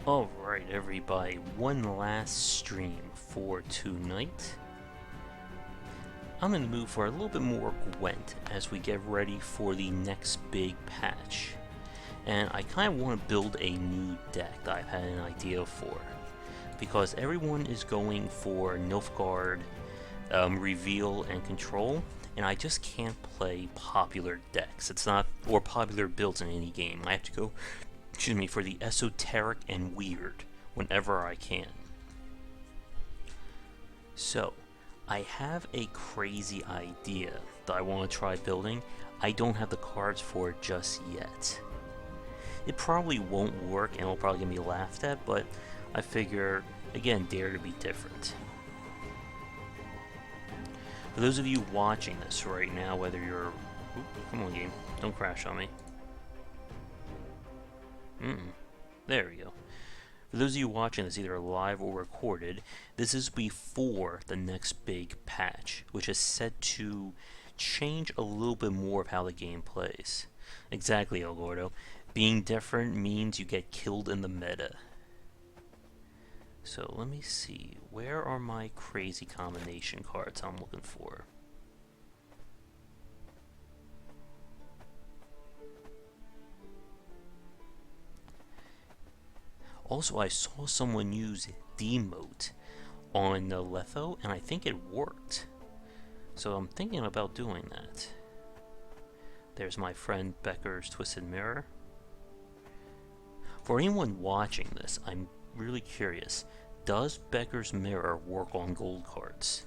Alright everybody, one last stream for tonight. I'm in the mood for a little bit more Gwent as we get ready for the next big patch. And I kind of want to build a new deck that I've had an idea for. Because everyone is going for Nilfgaard, Reveal, and Control, and I just can't play popular decks. It's not, or popular builds in any game. I have to go, for the esoteric and weird whenever I can. So, I have a crazy idea that I want to try building. I don't have the cards for it just yet. It probably won't work and will probably get me laughed at, but I figure, again, dare to be different. For those of you watching this right now, whether you're... Oop, come on, game. Don't crash on me. There we go. For those of you watching this, either live or recorded, this is before the next big patch, which is set to change a little bit more of how the game plays. Exactly, El Gordo. Being different means you get killed in the meta. So let me see, where are my crazy combination cards I'm looking for? Also, I saw someone use demote on Letho, and I think it worked. So I'm thinking about doing that. There's my friend Becker's Twisted Mirror. For anyone watching this, I'm really curious. Does Becker's Mirror work on gold cards?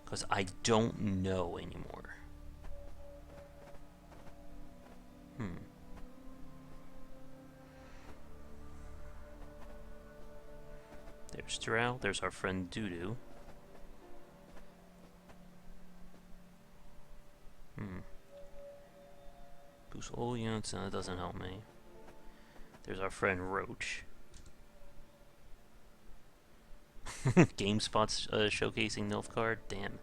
Because I don't know anymore. There's Drow, there's our friend Doodoo. Boost all units, and that doesn't help me. There's our friend Roach. GameSpot's showcasing Nilfgaard? Damn.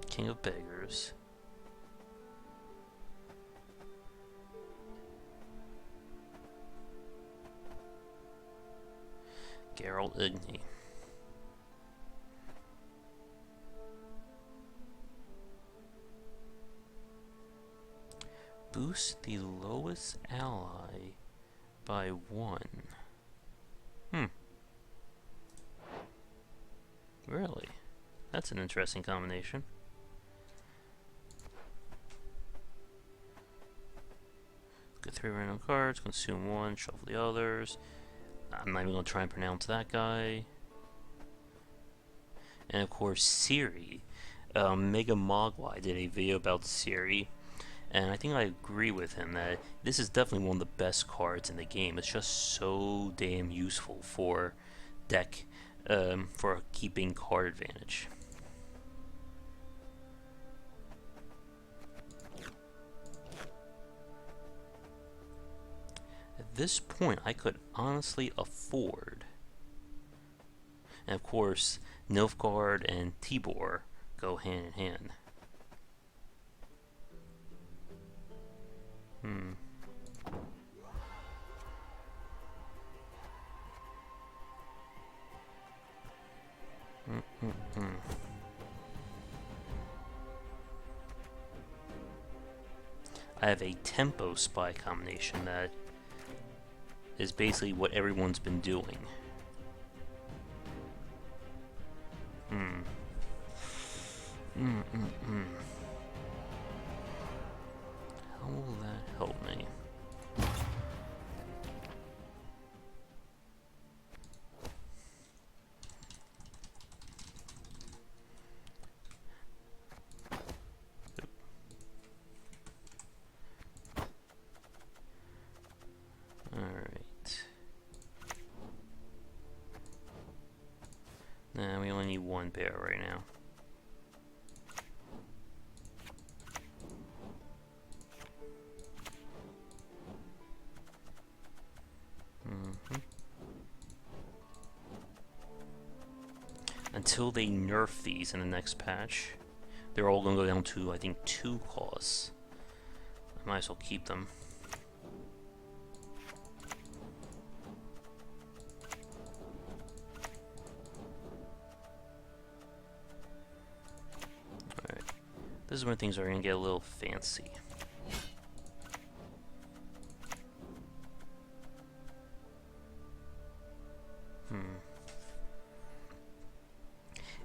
King of Beggars. Geralt Igni. Boost the lowest ally by 1. Really? That's an interesting combination. Get 3 random cards, consume 1, shuffle the others. I'm not even going to try and pronounce that guy. And of course, Siri. Mega Mogwai did a video about Siri, and I think I agree with him that this is definitely one of the best cards in the game. It's just so damn useful for deck, for keeping card advantage. At this point, I could honestly afford, and of course, Nilfgaard and Tibor go hand in hand. I have a tempo spy combination that is basically what everyone's been doing. How will that help me? Alright. Nah, we only need 1 bear right now. Until they nerf these in the next patch, they're all going to go down to, I think, 2 costs. I might as well keep them. Alright. This is when things are going to get a little fancy.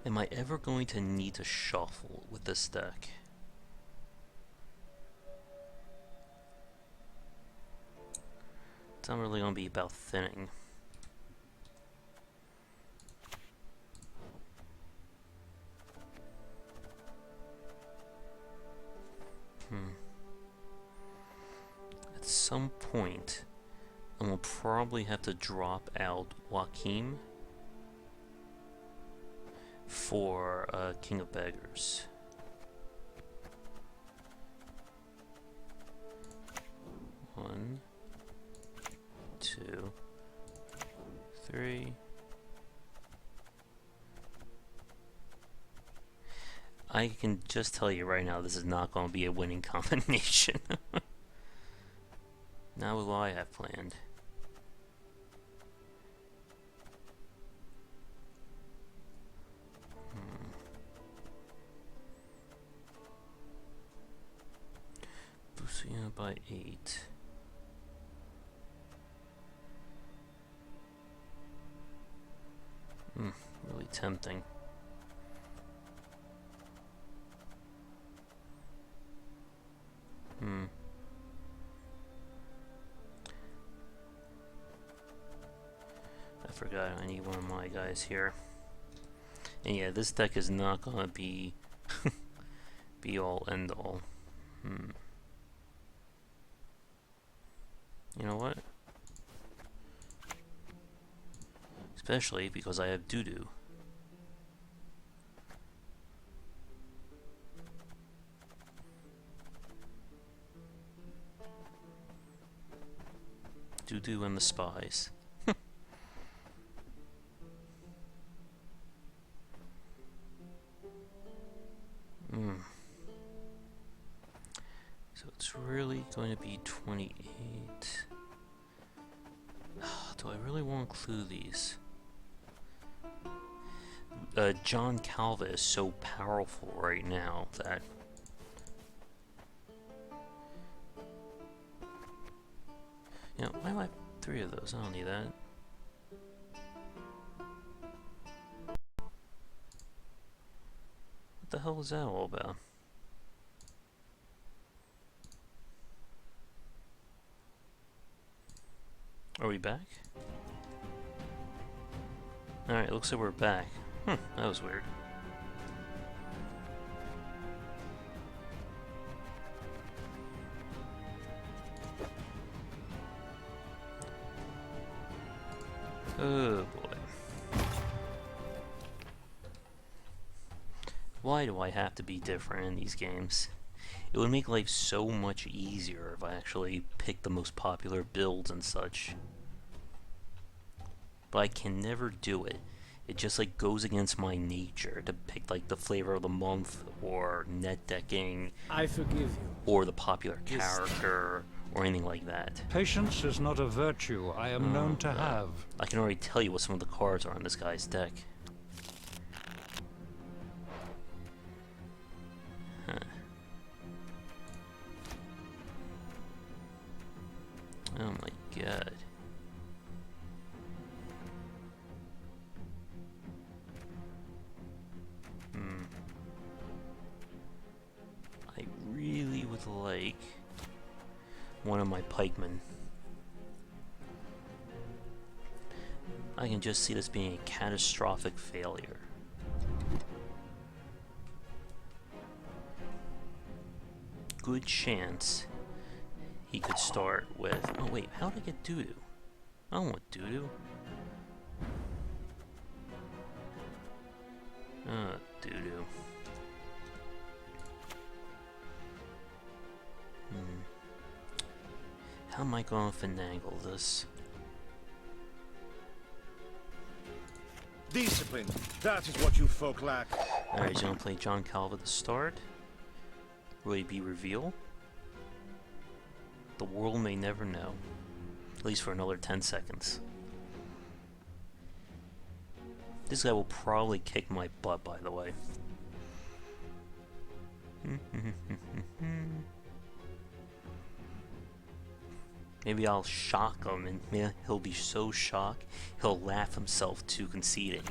Am I ever going to need to shuffle with this deck? It's not really going to be about thinning. At some point, I'm going to probably have to drop out Joachim for King of Beggars. One, two, three. I can just tell you right now, this is not going to be a winning combination. Not with what I have planned. Boosting by 8. Really tempting. I forgot I need one of my guys here. And yeah, this deck is not gonna be be all end all. You know what? Especially because I have doo-doo. Doo-doo and the spies. So it's really going to be 28. Do I really want to include these? John Calva is so powerful right now that you know, why do I have 3 of those? I don't need that. What the hell is that all about? Are we back? Alright, looks like we're back. That was weird. Oh boy. Why do I have to be different in these games? It would make life so much easier if I actually picked the most popular builds and such. But I can never do it. It just like goes against my nature to pick like the flavor of the month or net decking. I forgive you. Or the popular character or anything like that. Patience is not a virtue I am known to have. I can already tell you what some of the cards are in this guy's deck. Oh my god. I really would like one of my pikemen. I can just see this being a catastrophic failure. Good chance he could start with... Oh wait, how did I get doo-doo? I don't want doo-doo. Doo-doo. How am I going to finagle this? Discipline, that is what you folk lack. Alright, he's going to play John Calva to start. Will he be reveal? The world may never know. At least for another 10 seconds. This guy will probably kick my butt, by the way. Maybe I'll shock him, and he'll be so shocked, he'll laugh himself to conceding.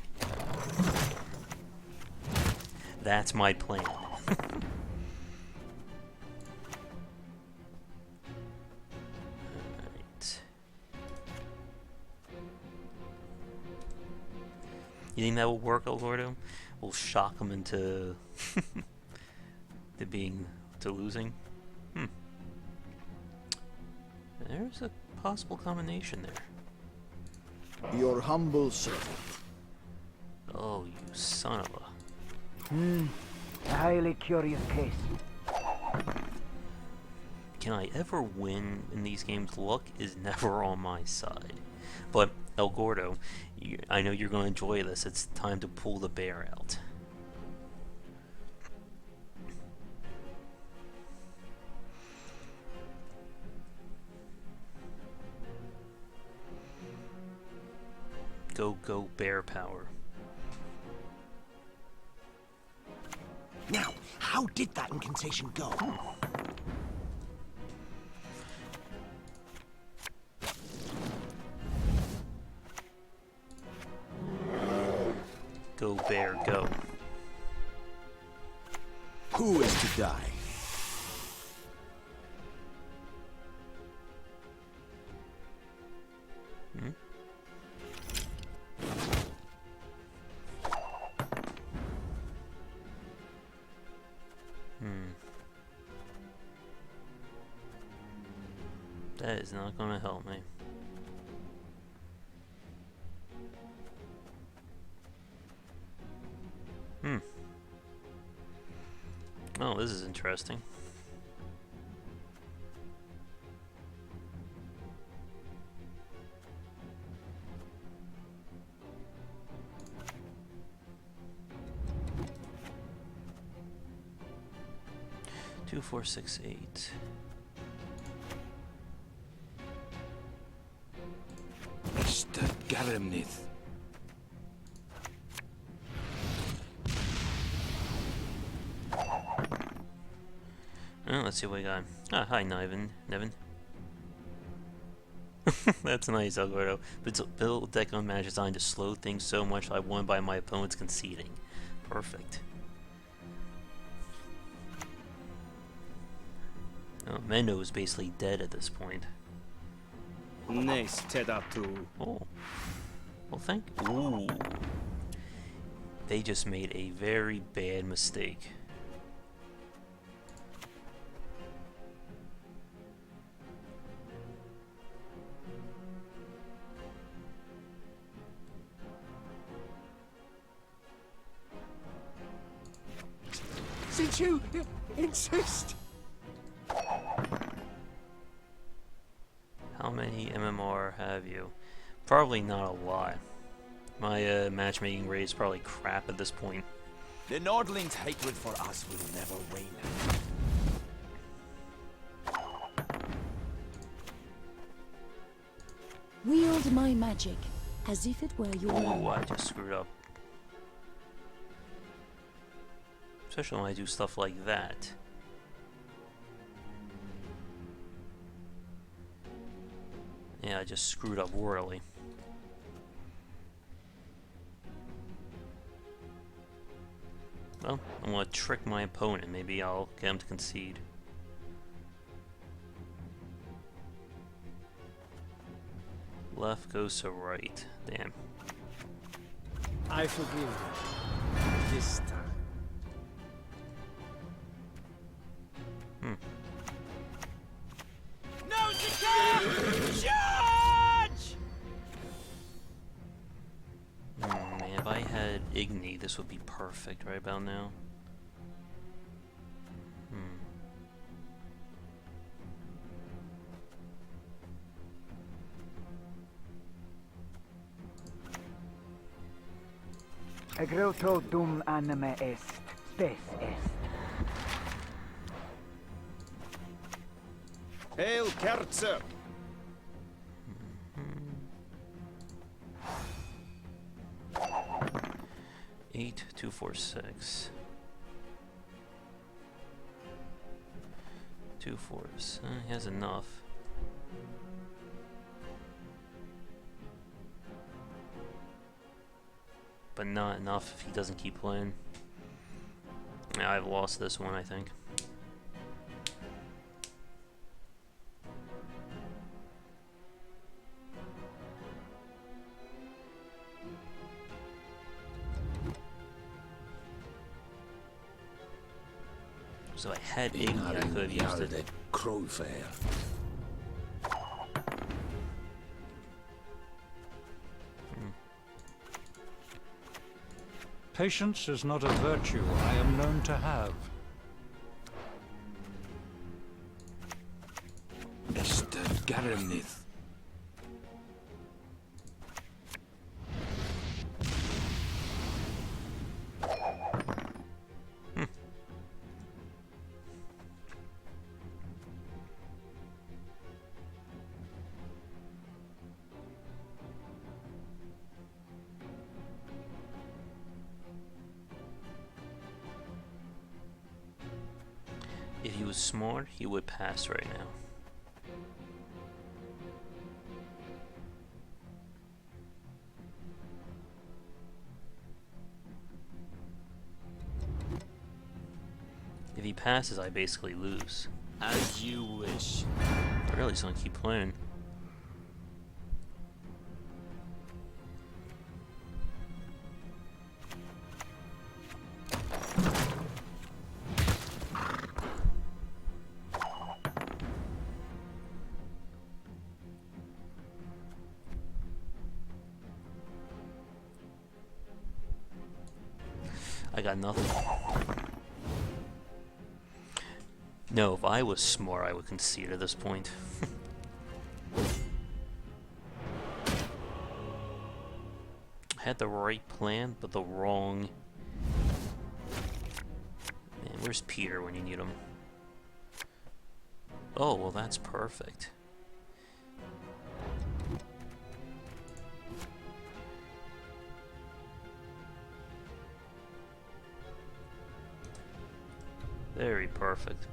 That's my plan. You think that will work, Algordo? We'll shock him into to losing. There's a possible combination there. Your humble servant. Oh, you son of a... A highly curious case. Can I ever win in these games? Luck is never on my side. But, El Gordo, I know you're going to enjoy this. It's time to pull the bear out. Go, go, bear power. Now, how did that incantation go? Go, bear, go. Who is to die? That is not going to help me. Oh, this is interesting. Two, 4, 6, 8. Mr. Garamnith. Let's see what we got. Ah, hi, Nevin. That's nice, Algordo. Build deck on match designed to slow things so much I won by my opponent's conceding. Perfect. Oh, Mendo is basically dead at this point. Nice, Tedatu. Oh. Well, Ooh. They just made a very bad mistake. Since you insist. How many MMR have you? Probably not a lot. My matchmaking rate is probably crap at this point. The Nordling's hatred for us will never wane. Wield my magic as if it were your own. Ooh, I just screwed up. Especially when I do stuff like that. Yeah, I just screwed up royally. Well, I'm gonna trick my opponent. Maybe I'll get him to concede. Left goes to right. Damn. I forgive you. This time. Man, if I had Igni, this would be perfect right about now. Egreto dum anime est, spes est. Hail Kerzer! 8, 2, 4, 6. 2 4s. He has enough. But not enough if he doesn't keep playing. Yeah, I've lost this one, I think. So I had Igni, I could have used it. Crowfair. Patience is not a virtue I am known to have. Esther Garenith. If he was smart, he would pass right now. If he passes, I basically lose. As you wish. I really just want to keep playing. I got nothing. No, if I was smart, I would concede at this point. I had the right plan, but the wrong... Man, where's Peter when you need him? Oh, well that's perfect. Very perfect.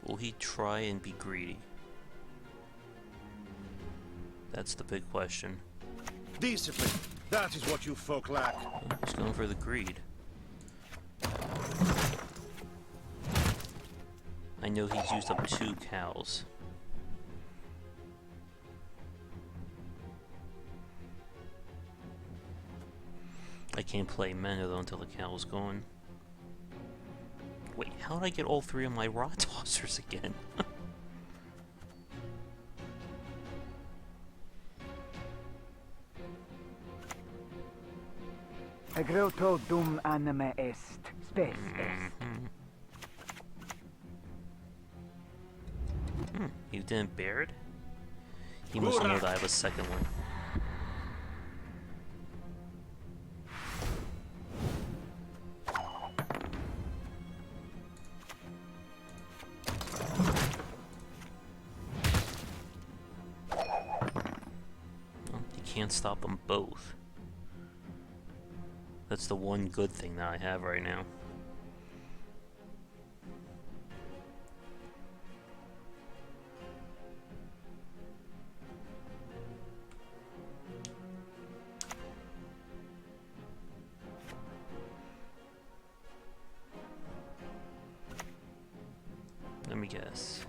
Will he try and be greedy? That's the big question. Discipline! That is what you folk lack. Oh, he's going for the greed. I know he's used up 2 cows. I can't play Mana though until the cow's gone. Wait, how did I get all 3 of my rod tossers again? Egreto dum anime est. Spes est. You didn't bear it? He must know that I have a second one. Can't stop them both. That's the one good thing that I have right now. Let me guess.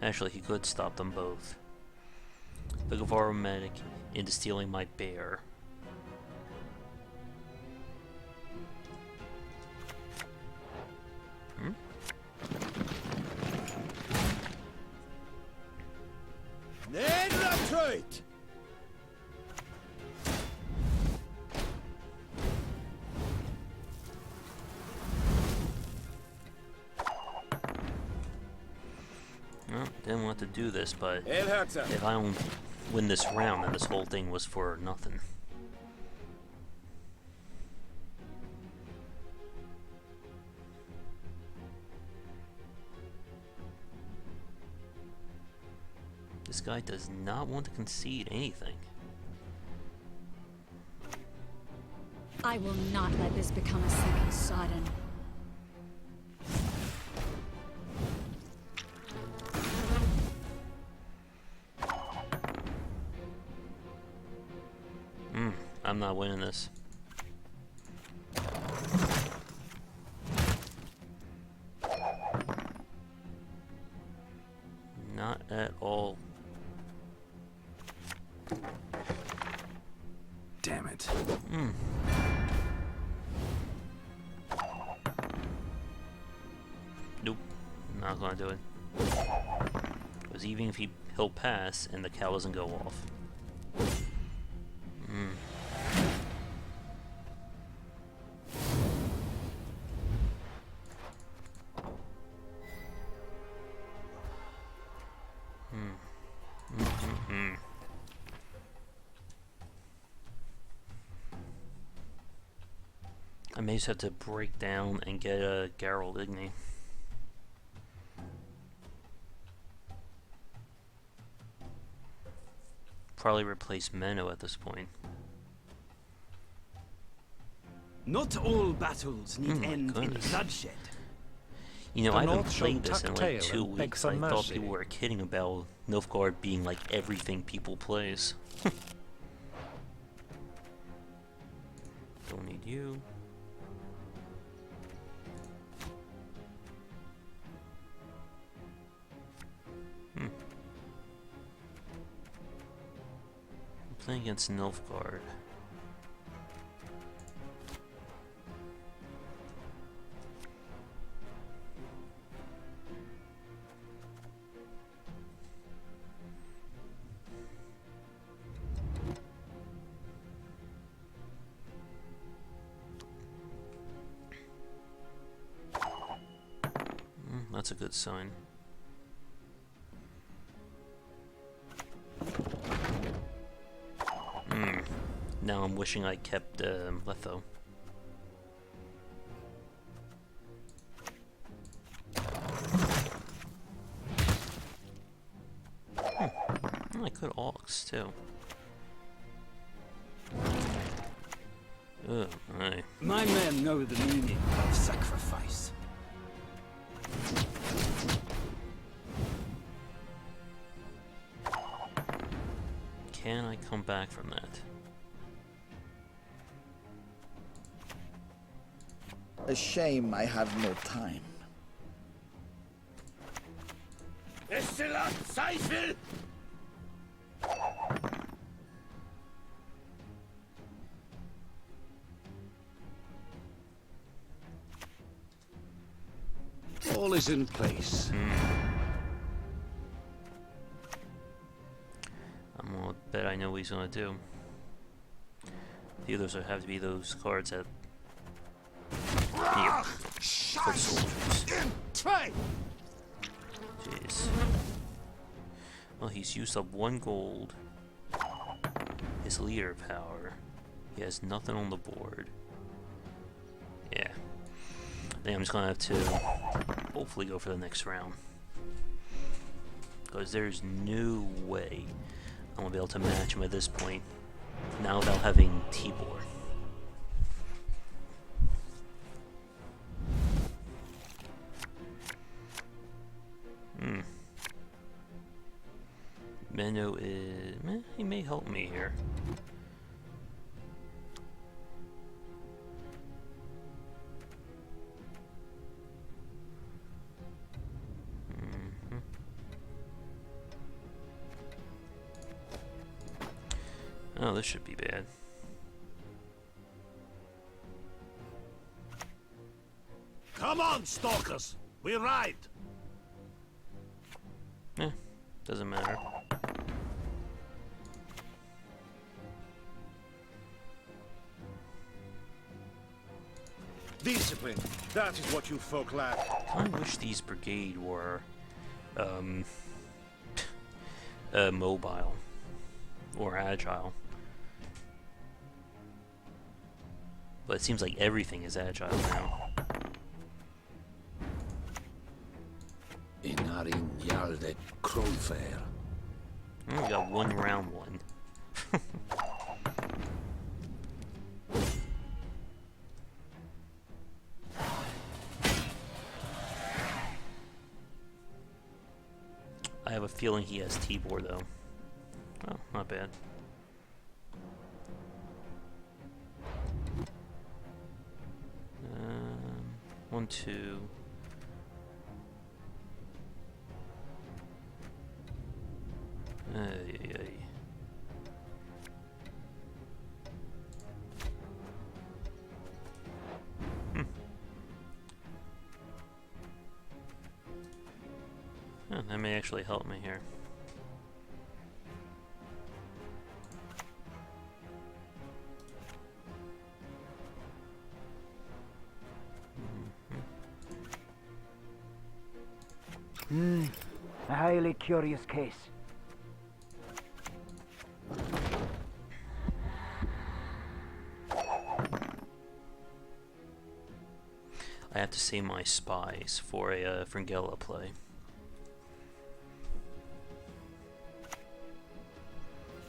Actually, he could stop them both. The Guevara medic into stealing my bear. Well, didn't want to do this, but if I don't win this round, then this whole thing was for nothing. This guy does not want to concede anything. I will not let this become a second Sodden. I'm not winning this. Not at all. Damn it. Nope. Not gonna do it. Because even if he'll pass and the cow doesn't go off. I may just have to break down and get a Geralt Igni. Probably replace Menno at this point. Not all battles need my end in goodness. bloodshed. You know, The I haven't North shall played this in tuck like tail 2 and beg weeks. for I thought mercy. people were kidding about Nilfgaard being like everything people plays. Don't need you. I'm playing against Nilfgaard. That's a good sign. Now I'm wishing I kept Letho. I could Aux too. Ugh, aye. My men know the meaning of sacrifice. Can I come back from that? A shame I have no time. All is in place. I'm gonna bet I know what he's gonna do. The others would have to be those cards that. Yeah. Foot soldiers. Jeez. Well, he's used up 1 gold. His leader power. He has nothing on the board. Yeah. I think I'm just gonna have to hopefully go for the next round. Because there's no way I'm gonna be able to match him at this point. Now without having Tibor. Menno is... he may help me here. Oh, this should be bad. Come on, stalkers! We ride! Doesn't matter. Discipline, that is what you folk lack. I wish these brigade were mobile or agile. But it seems like everything is agile now. Inarin Yalde Krolfair. We got one round one. I have a feeling he has Tibor though. Oh, not bad. One, two. Ay, ay, ay. Oh, that may actually help me here. A highly curious case. I have to save my spies for a Fringilla play.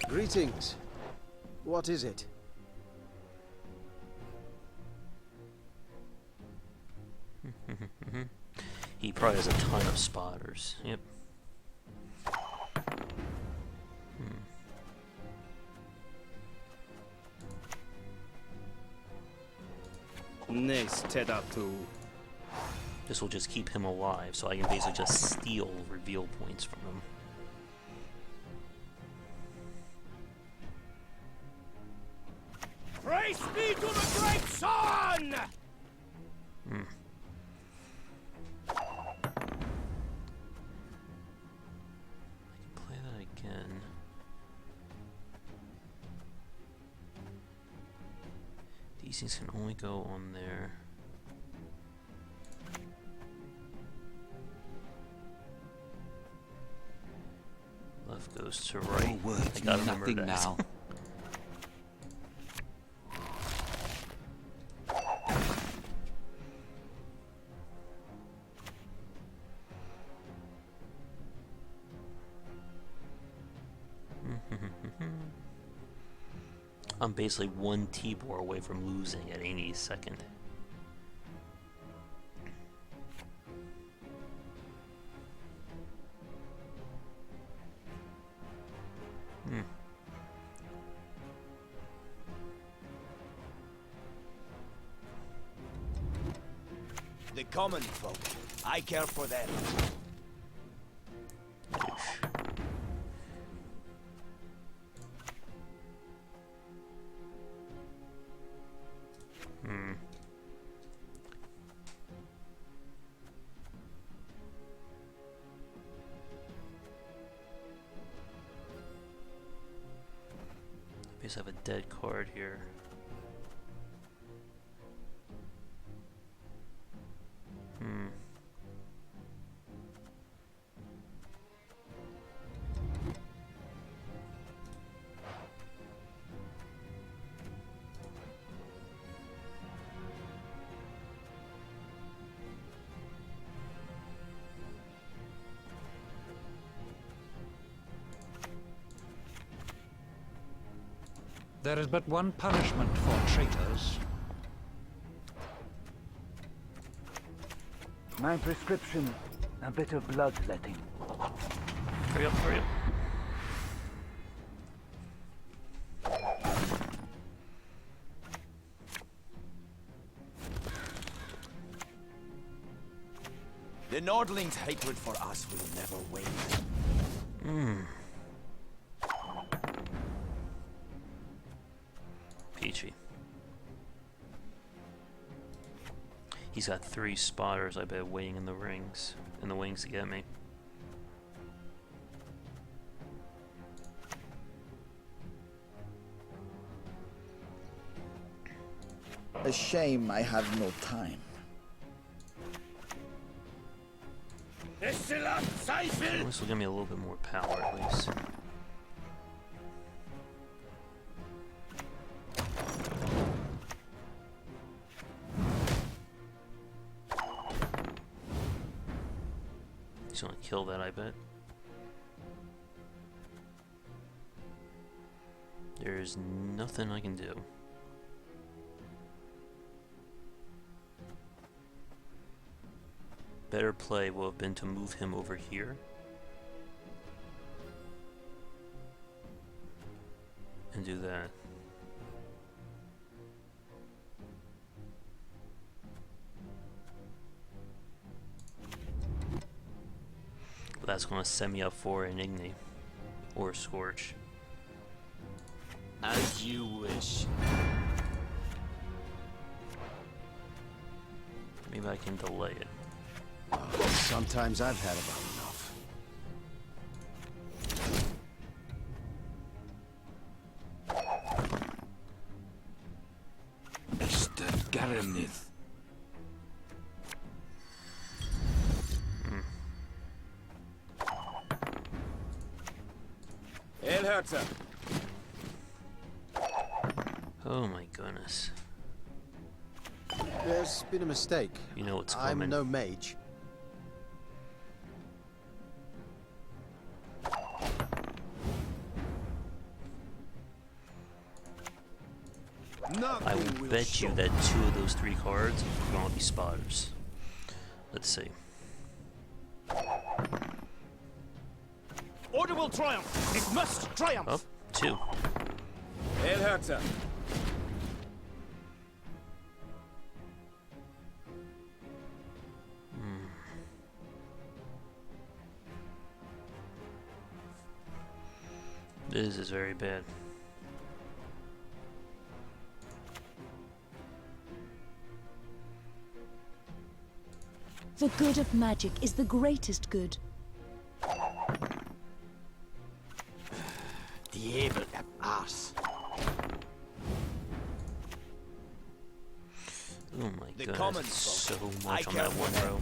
Greetings. What is it? He probably has a ton of spotters. Yep. This will just keep him alive, so I can basically just steal reveal points from him. Praise be to the great sun! I can play that again. These things can only go on there. Left goes to right. I gotta remember Nothing that. now. I'm basically one Tibor away from losing at any second. The common folk. I care for them. I just have a dead card here. There is but one punishment for traitors. My prescription, a bit of bloodletting. Hurry up, hurry up. The Nordlings' hatred for us will never wane. Peachy. He's got 3 spotters, I bet, waiting in the wings to get me. A shame I have no time. This will give me a little bit more power, at least. He's gonna kill that, I bet. There's nothing I can do. Better play would have been to move him over here. And do that. But that's going to set me up for an Igni or a Scorch. As you wish. Maybe I can delay it. Sometimes I've had about enough. Mr. Garamith. Elherzer. Oh my goodness. There's been a mistake. You know what's coming. I'm no mage. I will bet you that 2 of those 3 cards are going to be spotters. Let's see. Order will triumph. It must triumph. Oh, 2. Elherzer. This is very bad. The good of magic is the greatest good. Diablo ass. Oh my The goodness, common it's so folk, much I on that care one for row.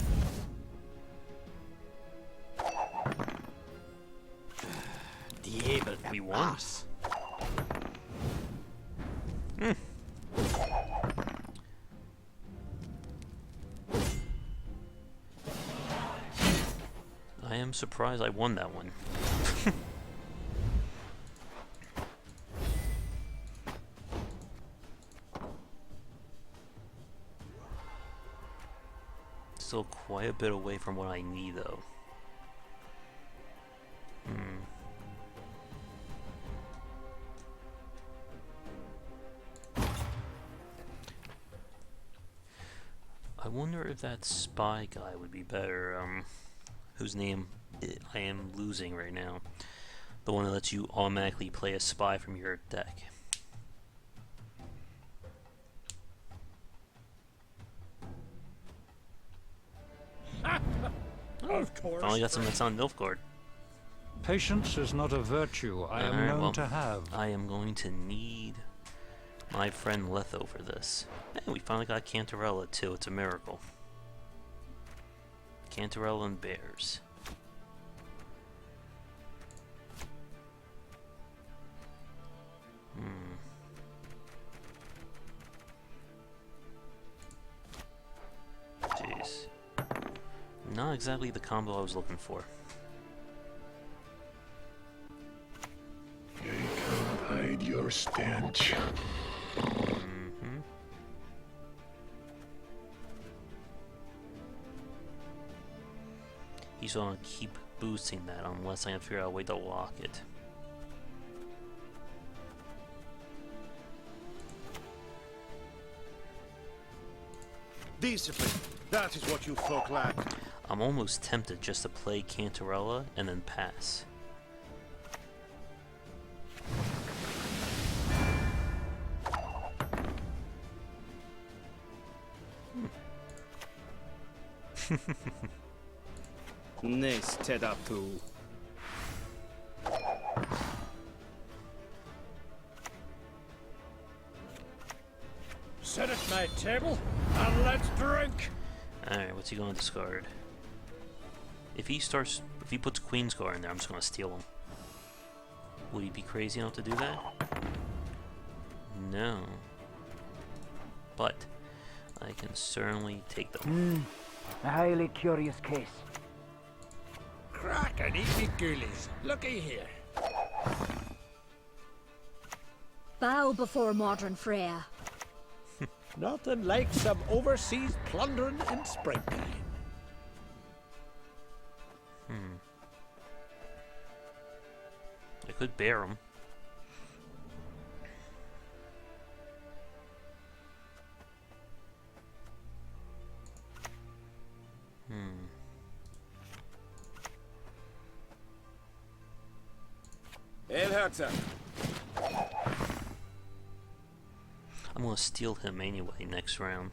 Diablo We won. ass. I am surprised I won that one. Still quite a bit away from what I need though. I wonder if that spy guy would be better, whose name I am losing right now. The one that lets you automatically play a spy from your deck. Of course. Finally got something that's on Nilfgaard. Patience is not a virtue I am Alright, known well, to have. I am going to need my friend Letho for this. And we finally got Cantarella too, it's a miracle. Cantarella and bears. Jeez. Not exactly the combo I was looking for. You can't hide your stench. He's gonna keep boosting that unless I can figure out a way to lock it. Discipline. That is what you folk lack. I'm almost tempted just to play Cantarella and then pass. Nice tedatu. Sit at my table and let's drink. Alright, what's he gonna discard? If he puts Queen's Guard in there, I'm just gonna steal him. Would he be crazy enough to do that? No. But I can certainly take them. A highly curious case. Crack and eat me ghoulies. Looky here. bow before modern Freya. Nothing like some overseas plundering in springtime. I could bear him. Elherzer. I'm gonna steal him anyway next round.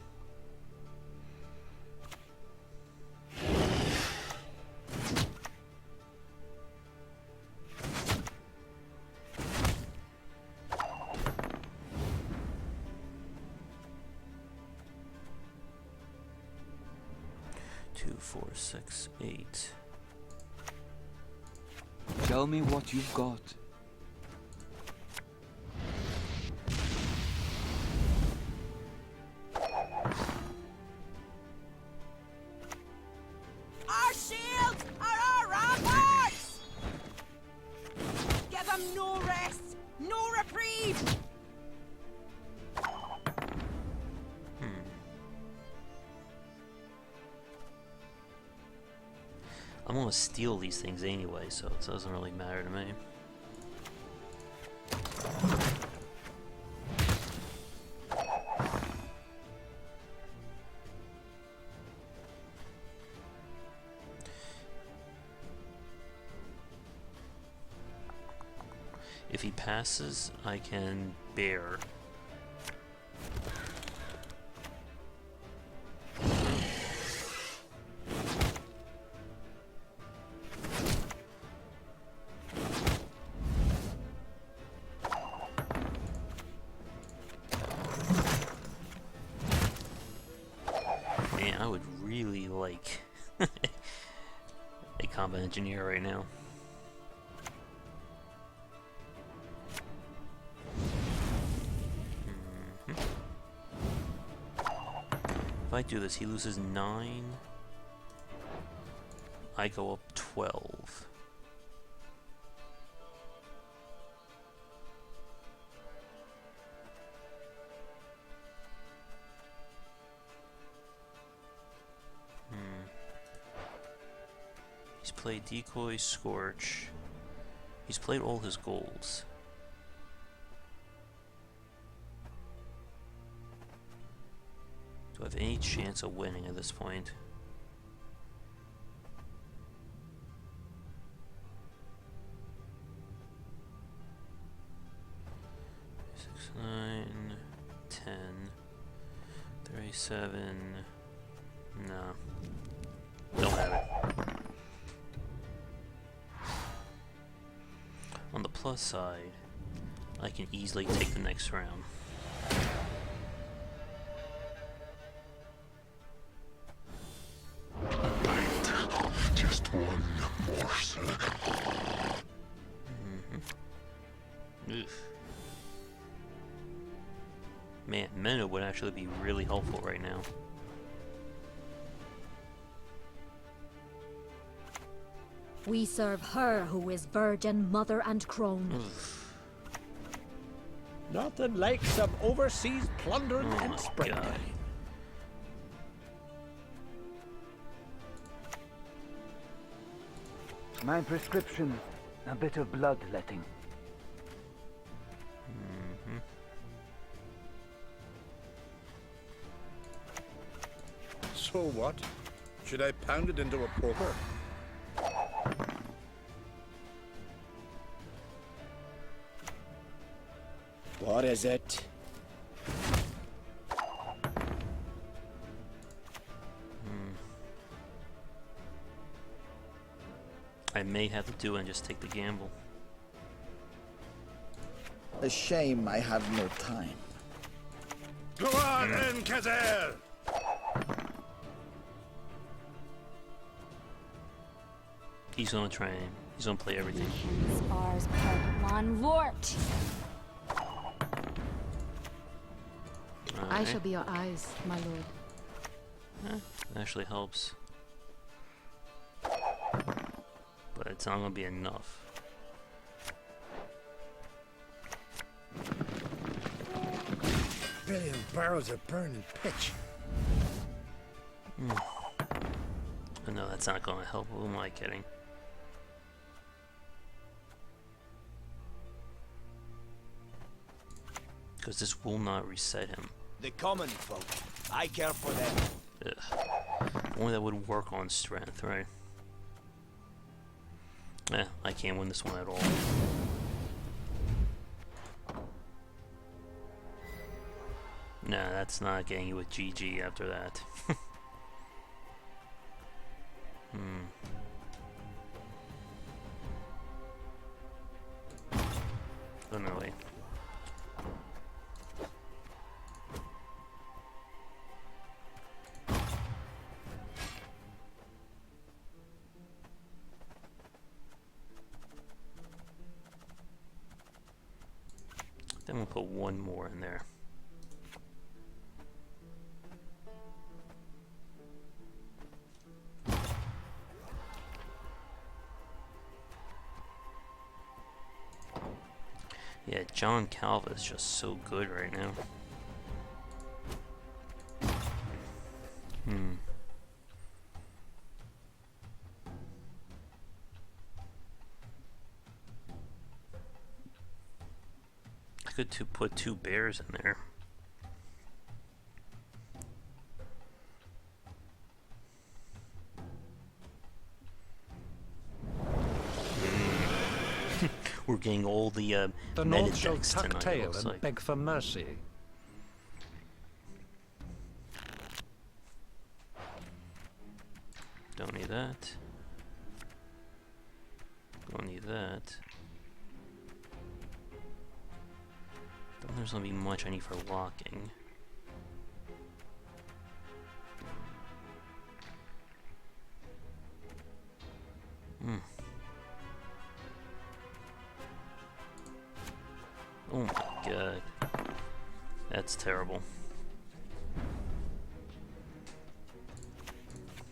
Two, 4, 6, 8. Tell me what you've got. Our shields are our ramparts! Give them no rest, no reprieve! I'm gonna steal these things anyway, so it doesn't really matter to me. If he passes, I can bear. Man, I would really like a combat engineer right now. If I do this, he loses 9. I go up 12. He's played Decoy, Scorch. He's played all his golds. Do I have any chance of winning at this point? Six, 9, 10, 37. No. Don't have it. On the plus side, I can easily take the next round. Just one morsel. Oof. Man, Menno would actually be really helpful right now. We serve her who is virgin, mother, and crone. Oof. Nothing like some overseas plundering Oh in my springtime. God. My prescription, a bit of bloodletting. So what? Should I pound it into a poker? What is it? I may have to do it and just take the gamble. A shame I have no time. Go on then, Kazel! He's gonna try and he's gonna play everything. Spars per one vort. I shall be your eyes, my lord. That actually helps. But it's not gonna be enough. billion barrels of burning pitch. Oh no, that's not going to help. Who am I kidding? Because this will not reset him. The common folk. I care for them. Ugh. Only that would work on strength, right? I can't win this one at all. Nah, that's not getting you with GG after that. Oh no, wait. Then we'll put one more in there. Yeah, John Calva is just so good right now. I could put two bears in there. We're getting all the North shall decks tuck tonight, tail looks and like. beg for mercy. Don't need that. Don't need that. Don't think there's gonna be much I need for locking. Oh my god. That's terrible.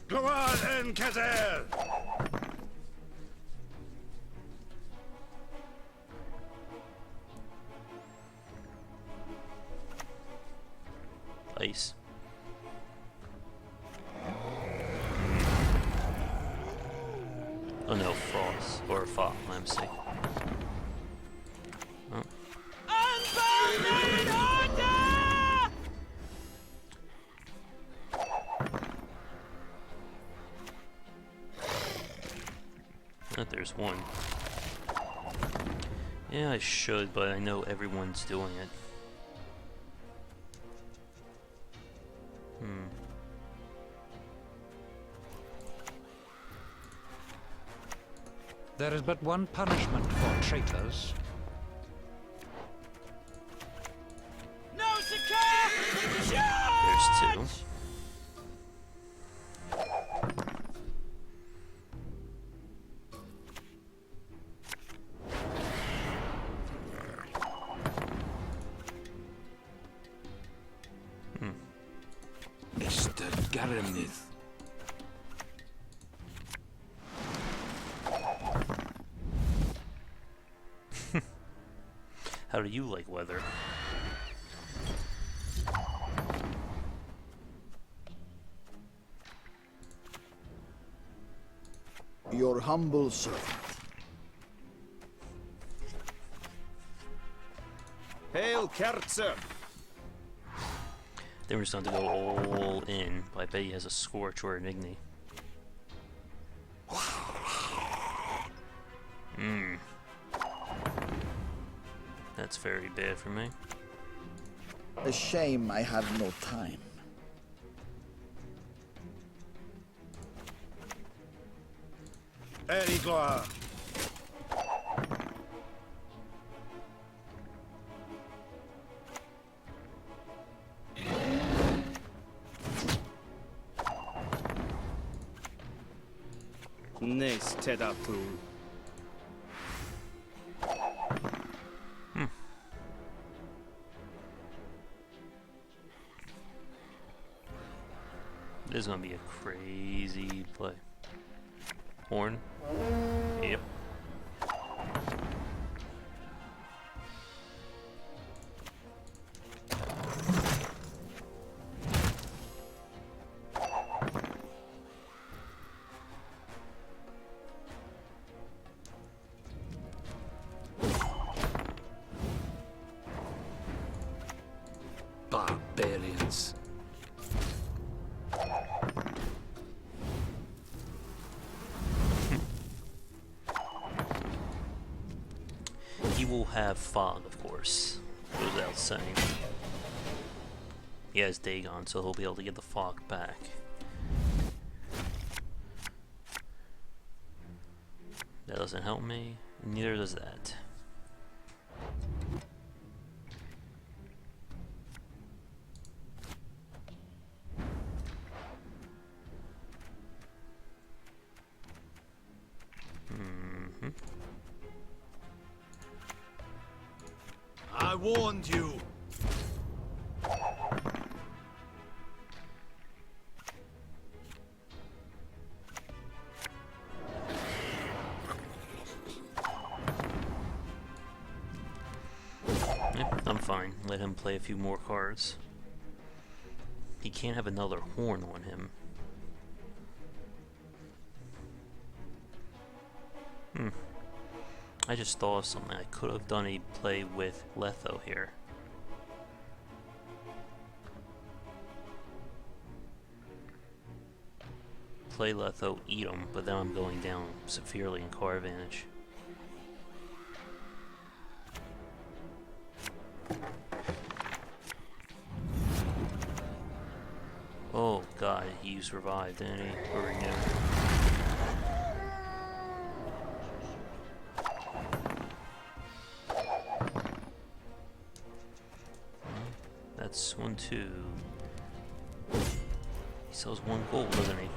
Go on then, Kazel! Ice. Oh no, frost. Or fog, my mistake. Oh. Unbounded order! There's one. Yeah, I should, but I know everyone's doing it. There is but one punishment for traitors. No succor! There's two. Mr. Garamith. How do you like weather? Your humble servant. Hail, Kerzer! Then we're just going to go all in, but I bet he has a Scorch or an Igni. That's very bad for me. A shame I have no time. Erigloa. Nes Tedatu. This is gonna be a crazy play. Horn. Yep. will have fog, of course. Goes without saying. He has Dagon, so he'll be able to get the fog back. That doesn't help me. Neither does that. I warned you. Yep, I'm fine. Let him play a few more cards. He can't have another horn on him. I just thought of something. I could have done a play with Letho here. Play Letho, eat him, but then I'm going down severely in card advantage. Oh god, he used Revive, didn't he? Or Renew. That's 1, 2. He sells 1 gold, doesn't he?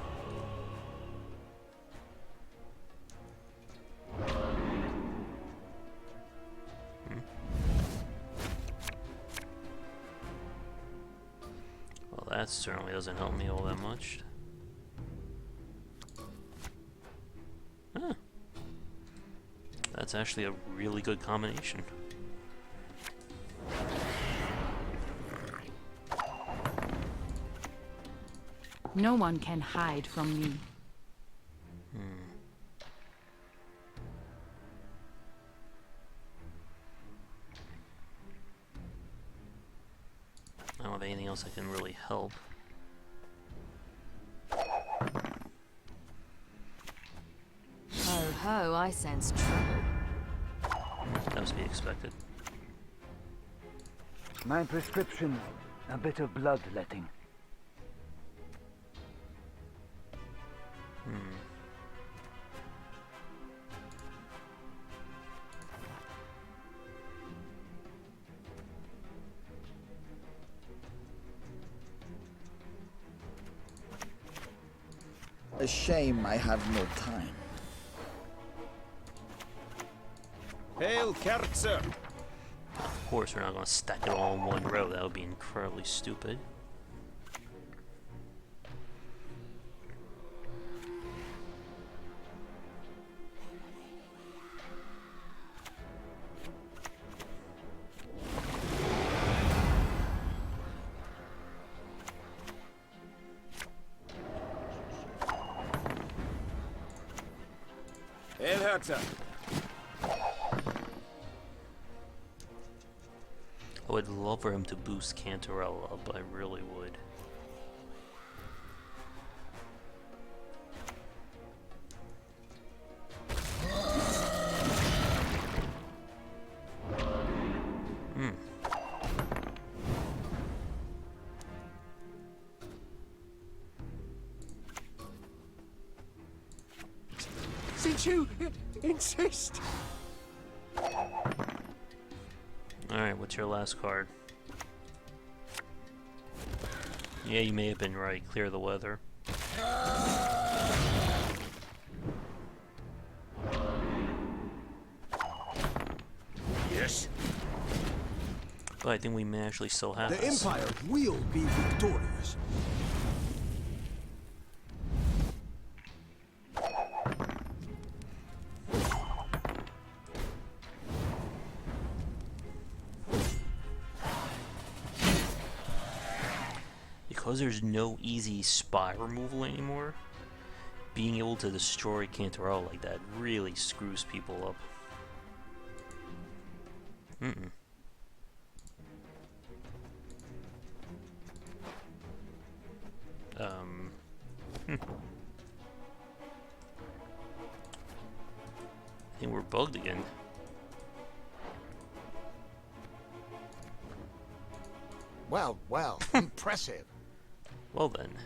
Well, that certainly doesn't help me all that much. Huh. That's actually a really good combination. No one can hide from me. I don't have anything else that can really help. Ho ho, I sense trouble. That was to be expected. My prescription, a bit of bloodletting. A shame I have no time. Hail, Kerzer! Of course, we're not going to stack it all in one row. That would be incredibly stupid. Hail, Herzer! I would love for him to boost Cantarella up, I really would. Since you insist. Alright, what's your last card? Yeah, you may have been right. Clear the weather. Yes. But I think we may actually still have The this. Empire will be victorious. Because there's no easy spy removal anymore, being able to destroy Cantarell like that really screws people up. I think we're bugged again. Well, impressive. Well then.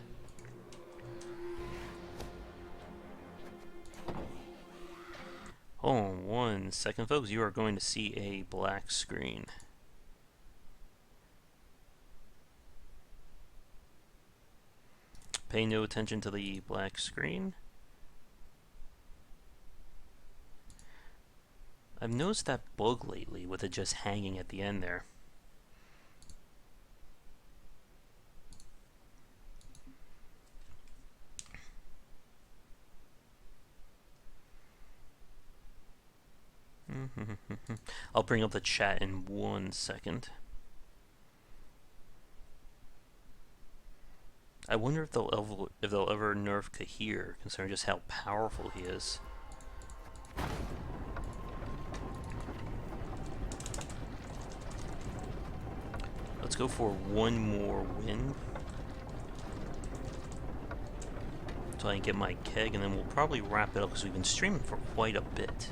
Hold on 1 second, folks. You are going to see a black screen. Pay no attention to the black screen. I've noticed that bug lately with it just hanging at the end there. I'll bring up the chat in 1 second. I wonder if they'll ever nerf Kahir, considering just how powerful he is. Let's go for 1 more win, so I can get my keg, and then we'll probably wrap it up because we've been streaming for quite a bit.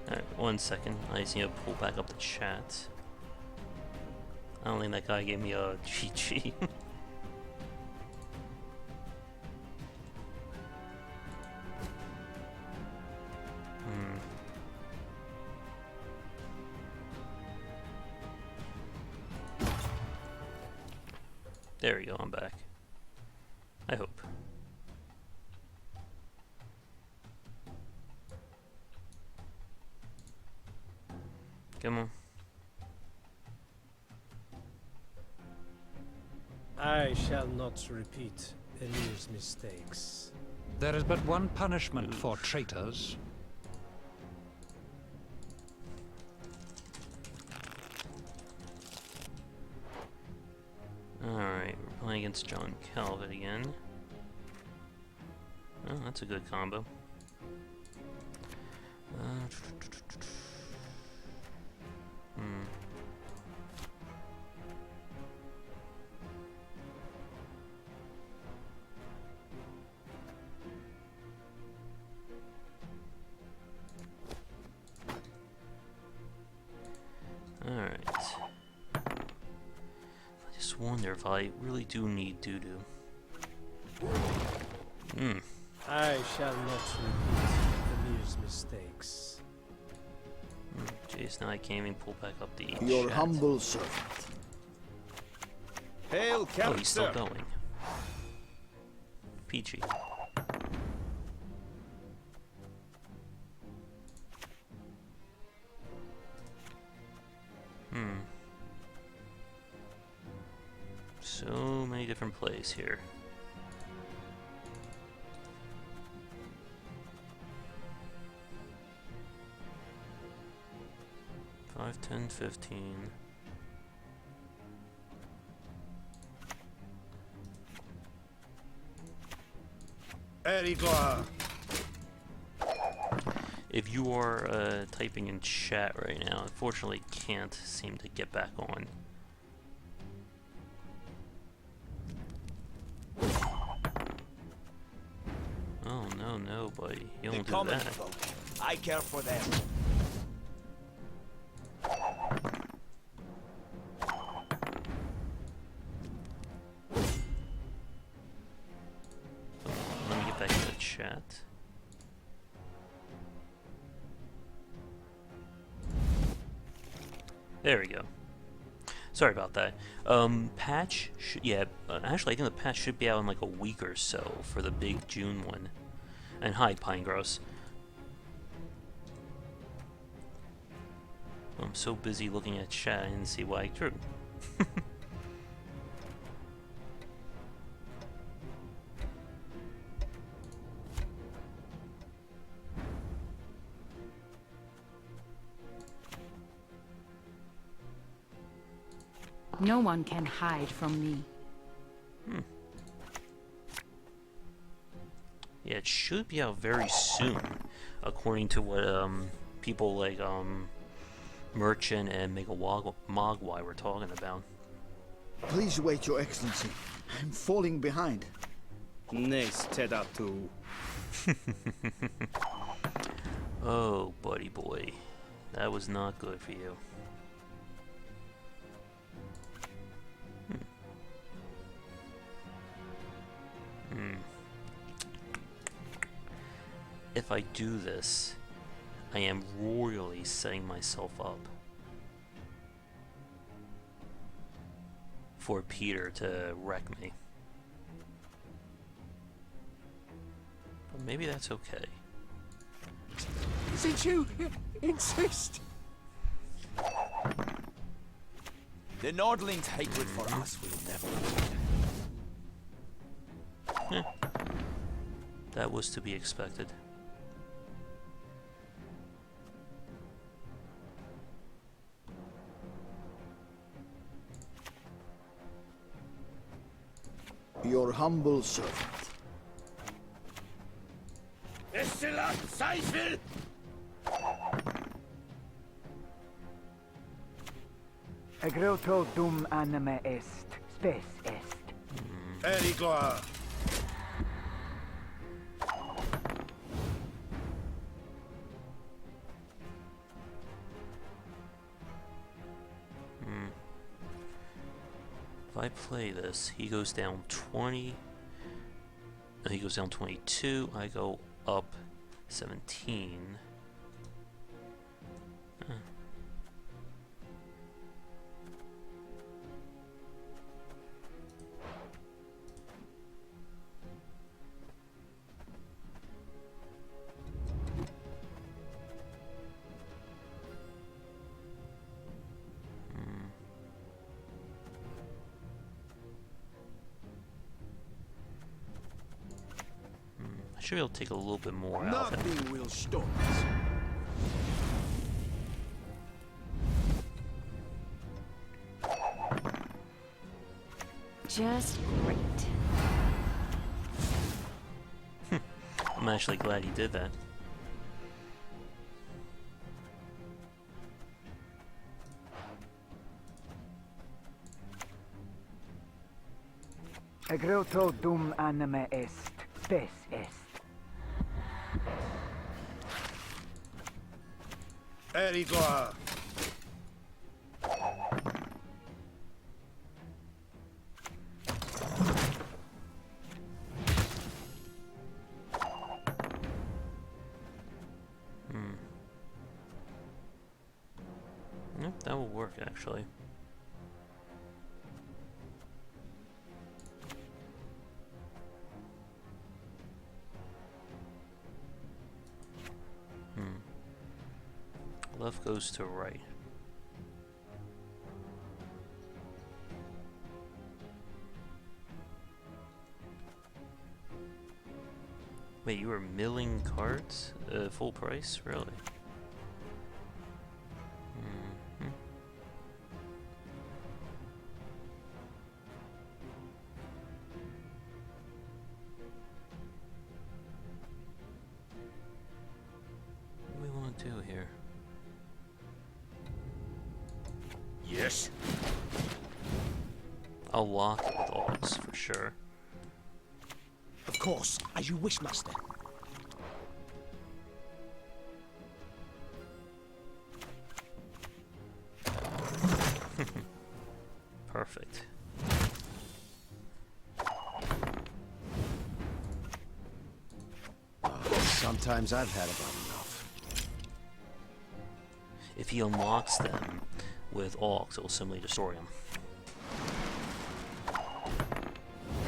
Alright, 1 second. I just need to pull back up the chat. I don't think that guy gave me a cheat sheet. There we go, I'm back. I hope. Come on. I shall not repeat Emir's mistakes. There is but one punishment for traitors. Alright, we're playing against John Calvin again. Oh, that's a good combo. Alright. I just wonder if I really do need doo-doo. I shall not repeat Emir's mistakes. Jeez, now I can't even pull back up the Your chat. humble servant. Hail, Oh, he's still going. Peachy. So many different plays here. Five, 10, 15. If you are typing in chat right now, unfortunately can't seem to get back on. Oh no, buddy. You don't do that. Folk. I care for them. Let me get back to the chat. There we go. Sorry about that. Patch, actually I think the patch should be out in like a week or so for the big June one. And hi, Pine Gross. I'm so busy looking at chat, I didn't see why I drew. No one can hide from me. Yeah, it should be out very soon, according to what people like Merchant and Mogwai were talking about. Please wait, Your Excellency. I'm falling behind. Oh, buddy boy. That was not good for you. If I do this, I am royally setting myself up for Peter to wreck me. But maybe that's okay. Since you insist. The Nordling's hatred for us will never end. That was to be expected. Your humble servant. Distillate Seifel! Egroto dum anima est, spes est. Erigor. If I play this, he goes down 20. He goes down 22. I go up 17. I should be able to take a little bit more out of it. Nothing will stop us. Just great. I'm actually glad he did that. Egroto dum anima est, spes est. Erigor. Yep, that will work actually. Left goes to right. Wait, you were milling cards? Full price? Really? What do we want to do here? Yes. I'll lock it with odds for sure. Of course, as you wish, master. Perfect. Sometimes I've had about enough. If he unlocks them with Augs, it will simply destroy him.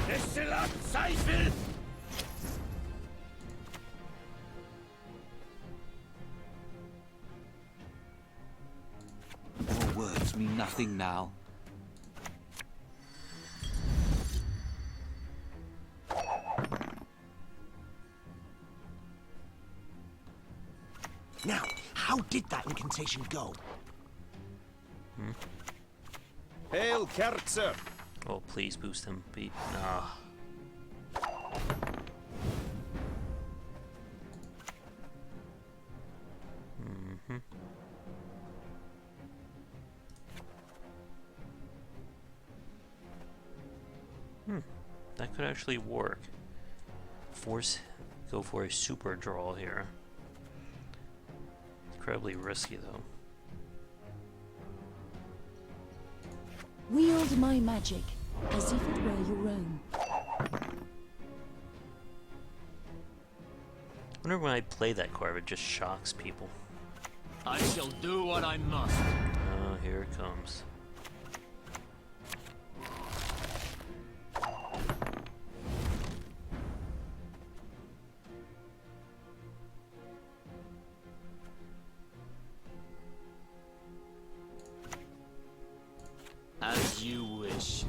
Distillate Seifel! More words mean nothing now. Now, how did that incantation go? Hail, Kerzer! Oh, please boost him, Pete. Nah. That could actually work. Go for a super draw here. incredibly risky, though. Wield my magic as if it were your own. I wonder when I play that card, it just shocks people. I shall do what I must. Oh, here it comes. As you wish.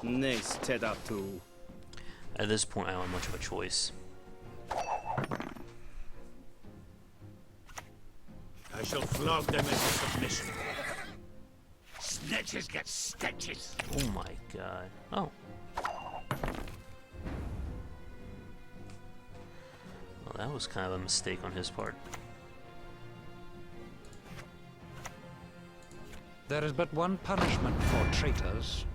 Nice too. At this point, I don't have much of a choice. I shall flog them into submission. Snitches get stitches. Oh my god. Oh. Well, that was kind of a mistake on his part. There is but one punishment for traitors.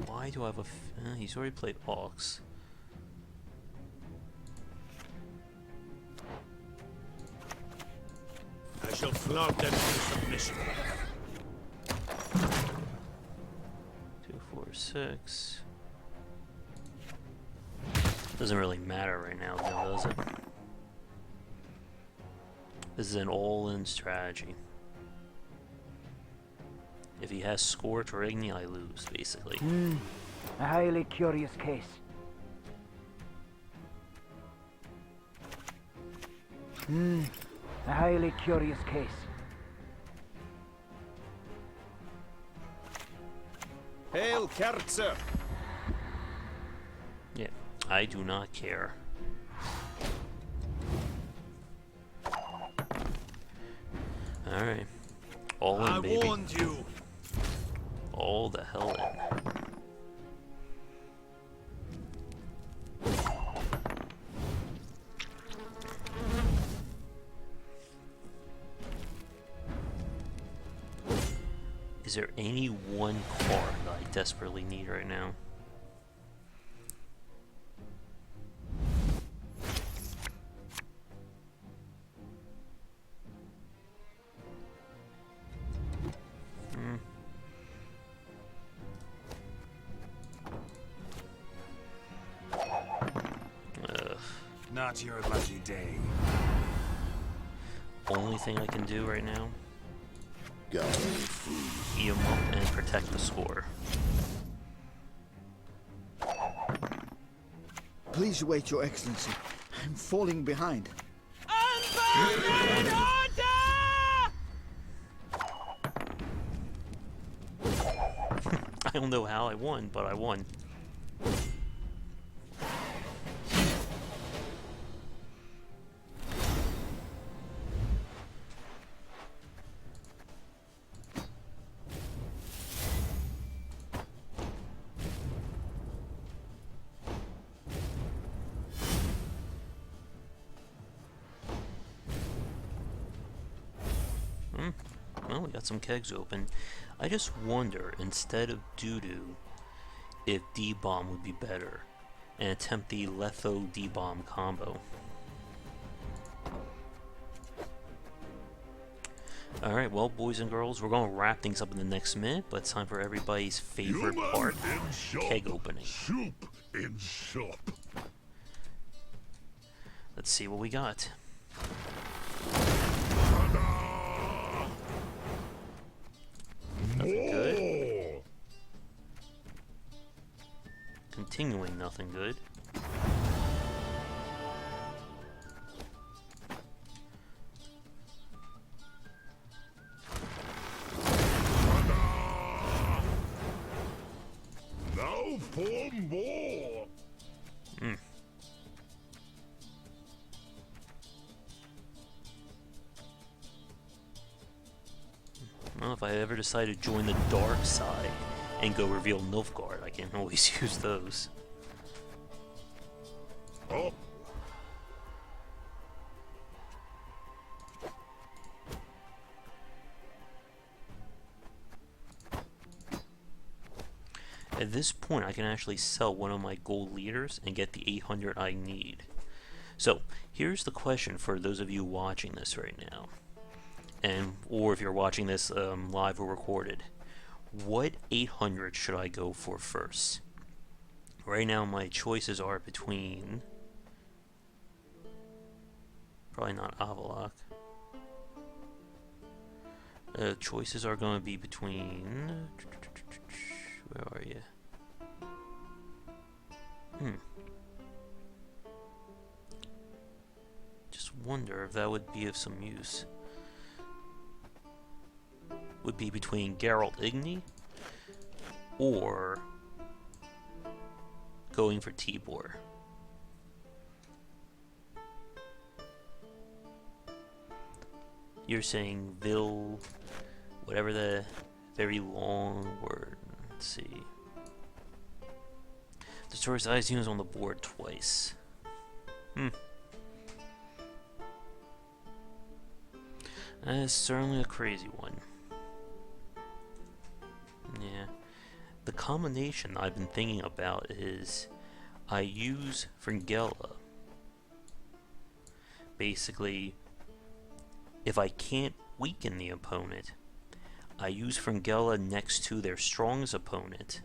Why do I have a... he's already played Orcs. I shall flog them into submission. 2, 4, 6. Doesn't really matter right now, though, does it? This is an all-in strategy. If he has Scorch or Igni, I lose, basically. A highly curious case. A highly curious case. Hail, Kerzer! Yeah, I do not care. Alright. All in, baby. I warned you. All the hell in. Is there any one card that I desperately need right now? Not your lucky day. Only thing I can do right now. Go. Eat him up and protect the score. Please wait, Your Excellency. I'm falling behind. Unbound order! I don't know how I won, but I won. Well, we got some kegs open. I just wonder, instead of doo-doo, if D-bomb would be better, and attempt the Letho D-bomb combo. Alright, well, boys and girls, we're going to wrap things up in the next minute, but it's time for everybody's favorite part, keg opening. Soup in shop. Let's see what we got. Nothing good. Continuing nothing good. Now for more. Well, if I ever decide to join the dark side, and go reveal Nilfgaard. I can always use those. Oh. At this point, I can actually sell one of my gold leaders and get the 800 I need. So, here's the question for those of you watching this right now, or if you're watching this live or recorded. What 800 should I go for first? Right now, my choices are between... Probably not Avalok. Choices are going to be between... Where are you? Just wonder if that would be of some use. Would be between Geralt Igni or going for Tibor. You're saying Vil, whatever the very long word. Let's see. Destroys ice units on the board twice. That is certainly a crazy one. Yeah. The combination I've been thinking about is I use Fringella. Basically, if I can't weaken the opponent, I use Fringella next to their strongest opponent,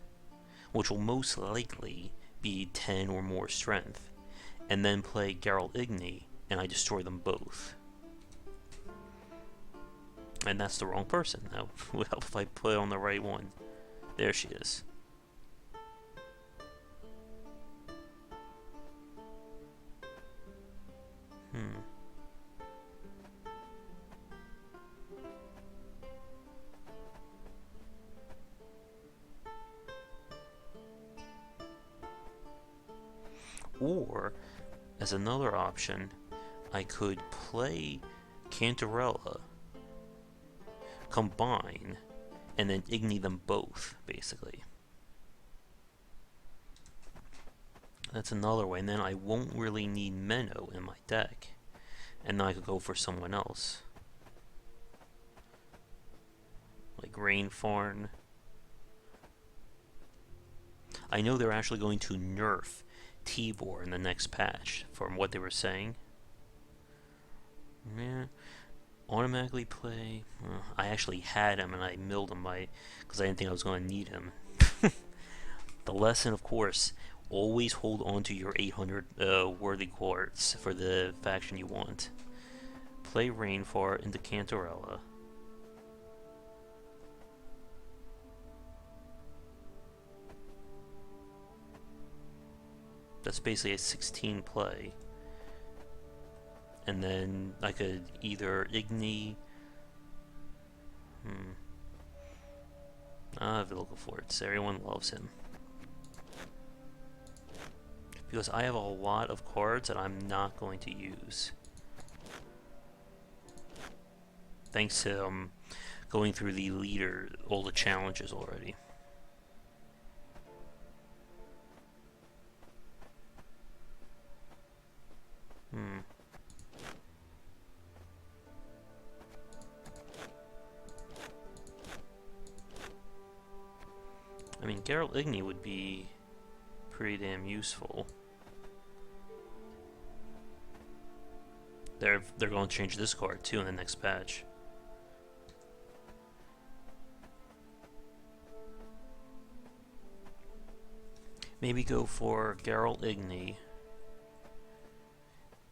which will most likely be 10 or more strength, and then play Geralt Igni, and I destroy them both. And that's the wrong person. That would help if I put on the right one. There she is. Or, as another option, I could play Cantarella, combine, and then Igni them both, basically. That's another way, and then I won't really need Menno in my deck. And then I could go for someone else. Like Rainfarn. I know they're actually going to nerf Tibor in the next patch, from what they were saying. Yeah. Automatically play. I actually had him and I milled him because I didn't think I was going to need him. The lesson, of course, always hold on to your 800 worthy quartz for the faction you want. Play Rainfar into Cantarella. That's basically a 16 play. And then I could either Igni... Vilgefortz. Everyone loves him. Because I have a lot of cards that I'm not going to use. Thanks to going through the leader, all the challenges already. I mean, Geralt Igni would be pretty damn useful. They're going to change this card too in the next patch. Maybe go for Geralt Igni,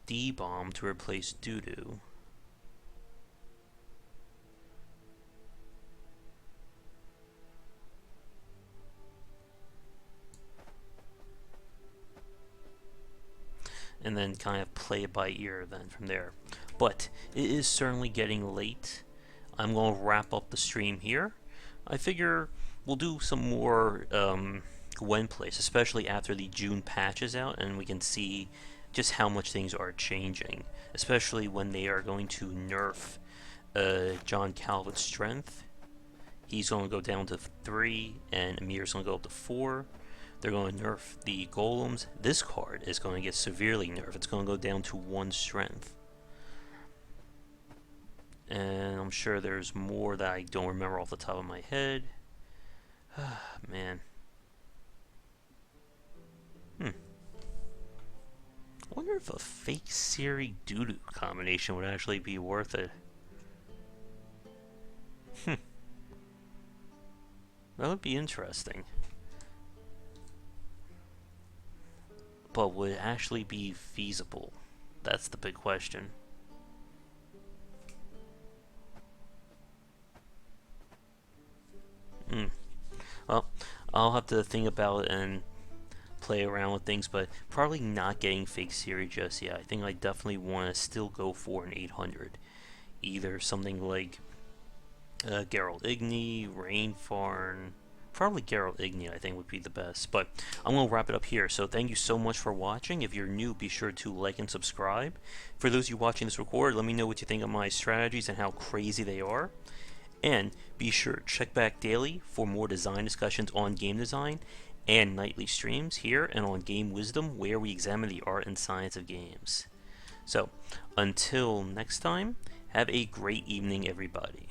D-Bomb to replace Dudu. And then kind of play it by ear then from there. But it is certainly getting late. I'm going to wrap up the stream here. I figure we'll do some more Gwent plays, especially after the June patch is out, and we can see just how much things are changing, especially when they are going to nerf John Calvert's strength. He's going to go down to 3, and Amir's going to go up to 4. They're going to nerf the golems. This card is going to get severely nerfed. It's going to go down to 1 strength. And I'm sure there's more that I don't remember off the top of my head. Man. I wonder if a fake Siri doo-doo combination would actually be worth it. That would be interesting. But would it actually be feasible? That's the big question. Well, I'll have to think about it and play around with things, but probably not getting fake Siri just yet. I think I definitely want to still go for an 800. Either something like Geralt Igni, Rainfarn. Probably Geralt Igni, I think, would be the best. But I'm going to wrap it up here. So thank you so much for watching. If you're new, be sure to like and subscribe. For those of you watching this record, let me know what you think of my strategies and how crazy they are. And be sure to check back daily for more design discussions on game design and nightly streams here and on Game Wisdom, where we examine the art and science of games. So, until next time, have a great evening, everybody.